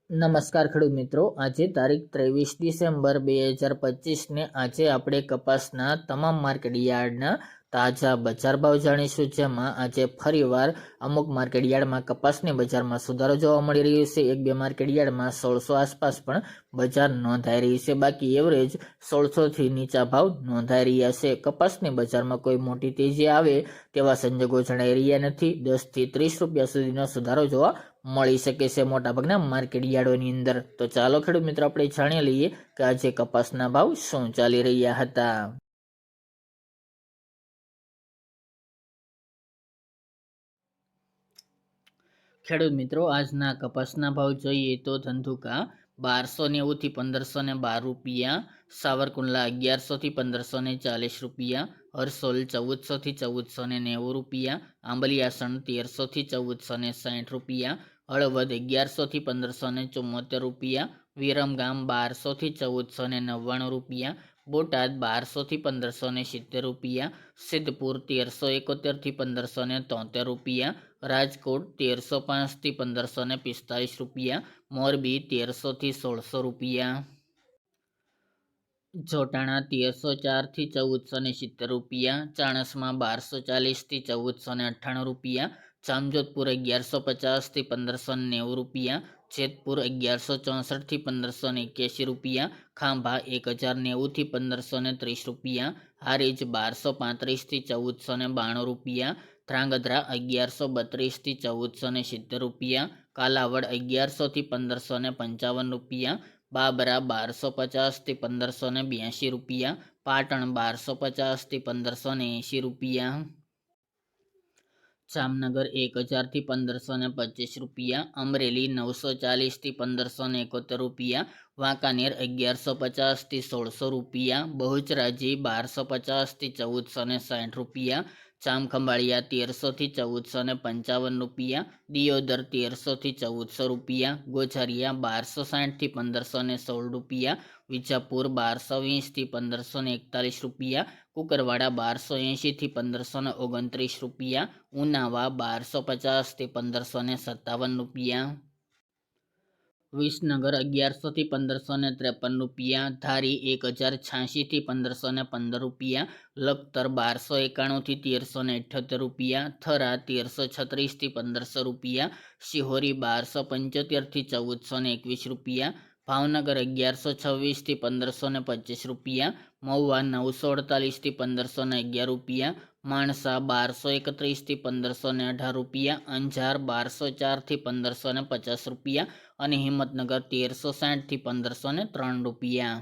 નમસ્કાર ખેડૂત મિત્રો, આજે તારીખ 23 ડિસેમ્બર 2025 ને આજે આપણે કપાસના તમામ માર્કેટ યાર્ડના તાજા બજાર ભાવ જાણીશું, જેમાં આજે ફરીવાર અમુક માર્કેટ યાર્ડમાં કપાસની બજારમાં સુધારો જોવા મળી રહ્યો છે. એક બે માર્કેટ યાર્ડમાં 1600 આસપાસ પણ બજાર નોંધાઈ રહી છે. બાકી એવરેજ 1600 થી નીચા ભાવ નોંધાઈ રહ્યા છે. કપાસની બજારમાં કોઈ મોટી તેજી આવે તેવા સંજોગો જણાઈ રહ્યા નથી. 10 થી 30 રૂપિયા સુધીનો સુધારો જોવા મળી શકે છે મોટાભાગના માર્કેટ યાર્ડોની અંદર. તો ચાલો ખેડૂત મિત્રો, આપણે જાણી લઈએ કે આજે કપાસના ભાવ શું ચાલી રહ્યા હતા. ખેડૂત મિત્રો, આજના કપાસના ભાવ જોઈએ તો ધંધુકા 1290 થી 1512 રૂપિયા, સાવરકુંડલા 1100 થી 1540 રૂપિયા, હરસોલ 1400 થી 1490 રૂપિયા, આંબલિયાસણ 1300 થી 1460 રૂપિયા, હળવદ 1100 થી 1574 રૂપિયા, વિરમગામ 1200 થી 1499 રૂપિયા, બોટાદ 1200 થી 1570 રૂપિયા, સિદ્ધપુર 1371 થી 1573 રૂપિયા, રાજકોટ 1305 થી 1545 રૂપિયા, મોરબી 1300 થી 1600 રૂપિયા, જોટાણા 1304 થી 1470 રૂપિયા, ચાણસમાં 1240 થી 1498 રૂપિયા, જામજોધપુર 1150 થી 1590 રૂપિયા, જેતપુર 1164 થી 1581 રૂપિયા, ખાંભા 1090 થી 1530 રૂપિયા, હારીજ 1235 થી 1492 રૂપિયા, ધ્રાંગધ્રા 1132 થી 1470 રૂપિયા, કાલાવડ 1100 થી 1555 રૂપિયા, બાબરા 1250 થી 1582 રૂપિયા, પાટણ 1250 થી 1580 રૂપિયા, જામનગર 1000 થી 1525 રૂપિયા, અમરેલી 940 થી 1571 રૂપિયા, વાંકાનેર 1150 થી 1600 રૂપિયા, બહુચરાજી 1250 થી 1460 રૂપિયા, જામખંભાળિયા 1300 થી 1455 રૂપિયા, દિયોદર 1300 થી 1400 રૂપિયા, ગોઝારિયા 1260 થી 1516 રૂપિયા, વિજાપુર 1220 થી 1541 રૂપિયા, કુકરવાડા 1280 થી 1529 રૂપિયા, ઉનાવા 1250 થી 1557 રૂપિયા, વિસનગર 1100 થી 1553 રૂપિયા, ધારી 1086 થી 1515 રૂપિયા, લખતર 1291 થી 1378 રૂપિયા, થરા 1336 થી 1500 રૂપિયા, શિહોરી 1275 થી 1421 રૂપિયા, ભાવનગર 1126 થી 1525 રૂપિયા, મહુવા 948 થી 1511 રૂપિયા, માણસા 1231 થી 1518 રૂપિયા, અંજાર 1204 થી 1550 રૂપિયા અને હિંમતનગર 1360 થી 1503 રૂપિયા.